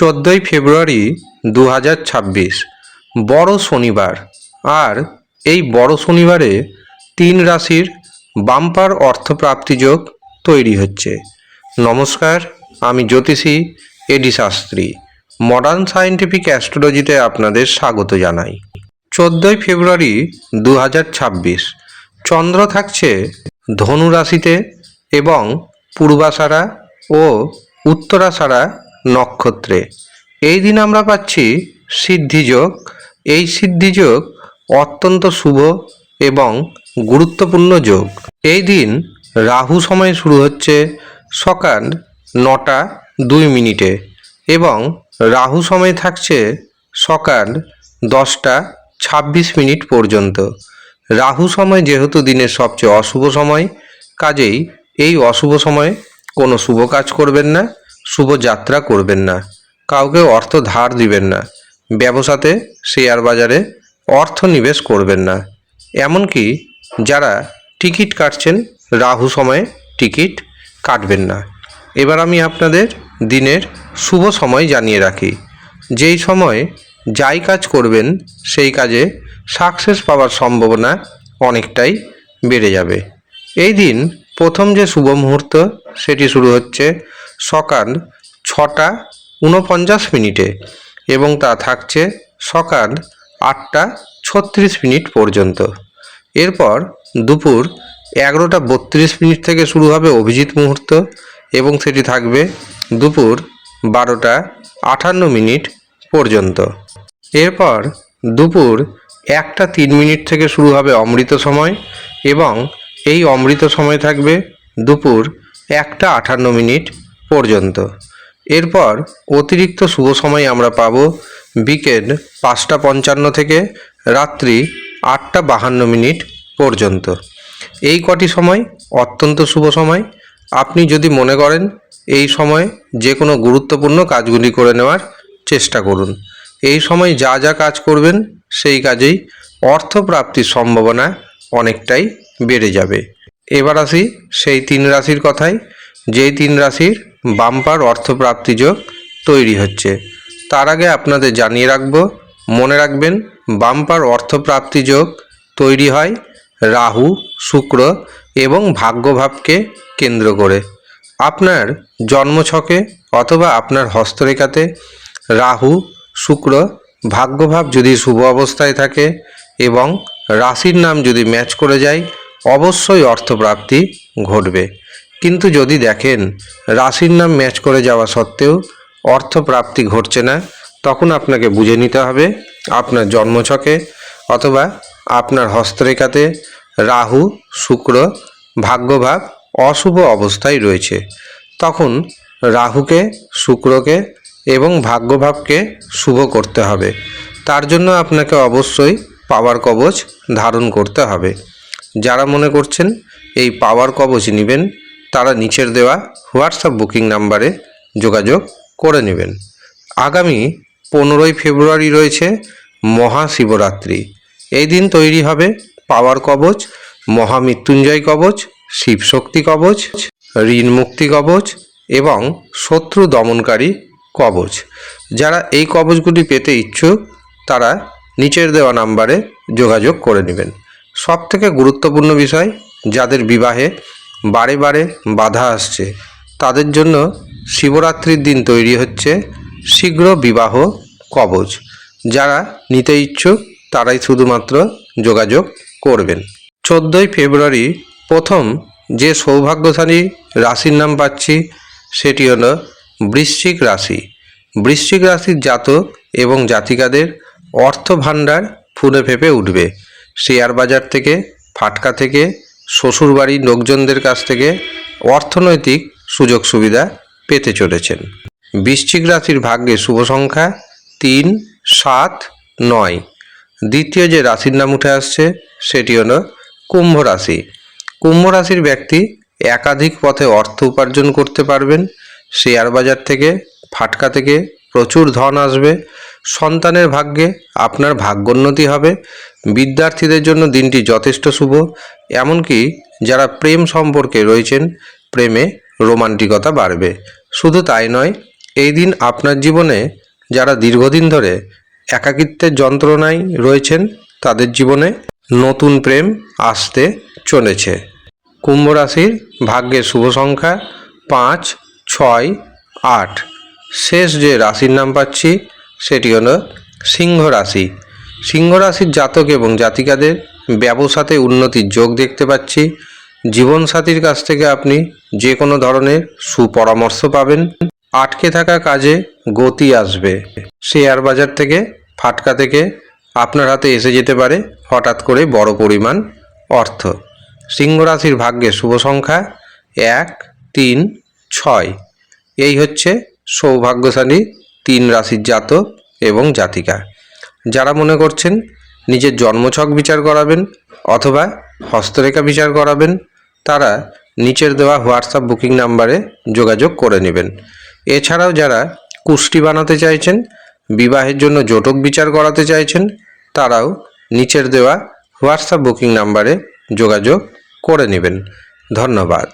14ই ফেব্রুয়ারি 2026 বড় শনিবার। আর এই বড় শনিবারে 3 রাশির বাম্পার অর্থপ্রাপ্তি যোগ তৈরি হচ্ছে। নমস্কার, আমি জ্যোতিষী এডি শাস্ত্রী। মডার্ন সায়েন্টিফিক অ্যাস্ট্রোলজিতে আপনাদের স্বাগত জানাই। 14ই ফেব্রুয়ারি 2026 চন্দ্র থাকছে ধনু রাশিতে এবং পূর্বাষাঢ়া ও উত্তরাষাঢ়া নক্ষত্রে। এই দিন আমরা পাচ্ছি সিদ্ধিযোগ। এই সিদ্ধিযোগ অত্যন্ত শুভ এবং গুরুত্বপূর্ণ যোগ। এই দিন রাহু সময় শুরু হচ্ছে সকাল 9টা 2 মিনিটে এবং রাহু সময় থাকছে সকাল 10টা 26 মিনিট পর্যন্ত। রাহু সময় যেহেতু দিনের সবচেয়ে অশুভ সময়, কাজেই এই অশুভ সময়ে কোনো শুভ কাজ করবেন না, শুভ যাত্রা করবেন না, কাউকে অর্থ ধার দিবেন না, ব্যবসাতে শেয়ার বাজারে অর্থ নিবেশ করবেন না। এমনকি যারা টিকিট কাটছেন রাহু সময়ে টিকিট কাটবেন না। এবার আমি আপনাদের দিনের শুভ সময় জানিয়ে রাখি। যেই সময় যাই কাজ করবেন সেই কাজে সাকসেস পাওয়ার সম্ভাবনা অনেকটাই বেড়ে যাবে। এই দিন প্রথম যে শুভ মুহূর্ত সেটি শুরু হচ্ছে সকাল 6টা 49 মিনিটে এবং তা থাকছে সকাল 8টা 36 মিনিট পর্যন্ত। এরপর দুপুর 11টা 32 মিনিট থেকে শুরু হবে অভিজিৎ মুহূর্ত এবং সেটি থাকবে দুপুর 12টা 58 মিনিট পর্যন্ত। এরপর দুপুর 1টা 3 মিনিট থেকে শুরু হবে অমৃত সময় এবং এই অমৃত সময় থাকবে দুপুর 1টা 58 মিনিট পর্যন্ত। এরপর অতিরিক্ত শুভ সময় আমরা পাব বিকেল 5টা 55 থেকে রাত্রি 8টা 52 মিনিট পর্যন্ত। এই কটি সময় অত্যন্ত শুভ সময়। আপনি যদি মনে করেন এই সময় যে কোনো গুরুত্বপূর্ণ কাজগুলি করে নেওয়ার চেষ্টা করুন। এই সময় যা যা কাজ করবেন সেই কাজেই অর্থপ্রাপ্তির সম্ভাবনা অনেকটাই বেড়ে যাবে। এবার আসি সেই 3 রাশির কথায়, যেই 3 রাশির বাম্পার অর্থপ্রাপ্তি যোগ তৈরি হচ্ছে। তার আগে আপনাদের জানিয়ে রাখব, মনে রাখবেন বাম্পার অর্থপ্রাপ্তি যোগ তৈরি হয় রাহু, শুক্র এবং ভাগ্যভাবকে কেন্দ্র করে। আপনার জন্মছকে অথবা আপনার হস্তরেখাতে রাহু, শুক্র, ভাগ্যভাব যদি শুভ অবস্থায় থাকে এবং রাশির নাম যদি ম্যাচ করে যায়, অবশ্যই অর্থপ্রাপ্তি ঘটবে। কিন্তু যদি দেখেন রাশির নাম ম্যাচ করে যাওয়া সত্ত্বেও অর্থপ্রাপ্তি ঘটছে না, তখন আপনাকে বুঝে নিতে হবে আপনার জন্মছকে অথবা আপনার হস্তরেখাতে রাহু, শুক্র, ভাগ্যভাব অশুভ অবস্থায় রয়েছে। তখন রাহুকে, শুক্রকে এবং ভাগ্যভাবকে শুভ করতে হবে। তার জন্য আপনাকে অবশ্যই পাওয়ার কবচ ধারণ করতে হবে। যারা মনে করছেন এই পাওয়ার কবচ নেবেন, তারা নিচের দেওয়া হোয়াটসঅ্যাপ বুকিং নাম্বারে যোগাযোগ করে নেবেন। আগামী 15ই ফেব্রুয়ারি রয়েছে মহাশিবরাত্রি। এই দিন তৈরি হবে পাওয়ার কবচ, মহামৃত্যুঞ্জয় কবচ, শিবশক্তি কবচ, ঋণ মুক্তি কবচ এবং শত্রু দমনকারী কবচ। যারা এই কবচগুলি পেতে ইচ্ছুক তারা নিচের দেওয়া নাম্বারে যোগাযোগ করে নেবেন। সবথেকে গুরুত্বপূর্ণ বিষয়, যাদের বিবাহে বারে বারে বাধা আসছে তাদের জন্য শিবরাত্রির দিন তৈরি হচ্ছে শীঘ্র বিবাহ কবচ। যারা নিতে ইচ্ছুক তারাই শুধুমাত্র যোগাযোগ করবেন। 14ই ফেব্রুয়ারি প্রথম যে সৌভাগ্যশালী রাশির নাম পাচ্ছি সেটি হলো বৃশ্চিক রাশি। বৃশ্চিক রাশির জাতক এবং জাতিকাদের অর্থ ভাণ্ডার ফুলে ফেঁপে উঠবে। শেয়ার বাজার থেকে, ফাটকা থেকে, শ্বশুরবাড়ির লোকজনদের কাছ থেকে অর্থনৈতিক সুযোগ সুবিধা পেতে চলেছেন। বৃশ্চিক রাশির ভাগ্যে শুভ সংখ্যা 3, 7, 9। দ্বিতীয় যে রাশির নাম উঠে আসছে সেটি হলো কুম্ভ রাশি। কুম্ভ রাশির ব্যক্তি একাধিক পথে অর্থ উপার্জন করতে পারবেন। শেয়ার বাজার থেকে, ফাটকা থেকে প্রচুর ধন আসবে। সন্তানের ভাগ্যে আপনার ভাগ্যোন্নতি হবে। বিদ্যার্থীদের জন্য দিনটি যথেষ্ট শুভ। এমনকি যারা প্রেম সম্পর্কে রয়েছেন, প্রেমে রোমান্টিকতা বাড়বে। শুধু তাই নয়, এই দিন আপনার জীবনে যারা দীর্ঘদিন ধরে একাকিত্বের যন্ত্রণায় রয়েছেন তাদের জীবনে নতুন প্রেম আসতে চলেছে। কুম্ভ রাশির ভাগ্যের শুভ সংখ্যা 5, 6, 8। শেষ যে রাশির নাম পাচ্ছি সেটি হলো সিংহ রাশি। সিংহ রাশির জাতক এবং জাতিকাদের ব্যবসাতে উন্নতির যোগ দেখতে পাচ্ছি। জীবনসাথীর কাছ থেকে আপনি যে কোনো ধরনের সুপরামর্শ পাবেন। আটকে থাকা কাজে গতি আসবে। শেয়ার বাজার থেকে ফাটকা থেকে আপনার হাতে এসে যেতে পারে হঠাৎ করে বড় পরিমাণ অর্থ। সিংহ রাশির ভাগ্যের শুভ সংখ্যা 1, 3, 6। এই হচ্ছে সৌভাগ্যশালী 3 রাশির জাতক এবং জাতিকা। যারা মনে করছেন নিজের জন্মছক বিচার করাবেন অথবা হস্তরেখা বিচার করাবেন তারা নিচের দেওয়া হোয়াটসঅ্যাপ বুকিং নাম্বারে যোগাযোগ করে নেবেন। এছাড়াও যারা কুষ্টি বানাতে চাইছেন, বিবাহের জন্য জটক বিচার করাতে চাইছেন তারাও নিচের দেওয়া হোয়াটসঅ্যাপ বুকিং নাম্বারে যোগাযোগ করে নেবেন। ধন্যবাদ।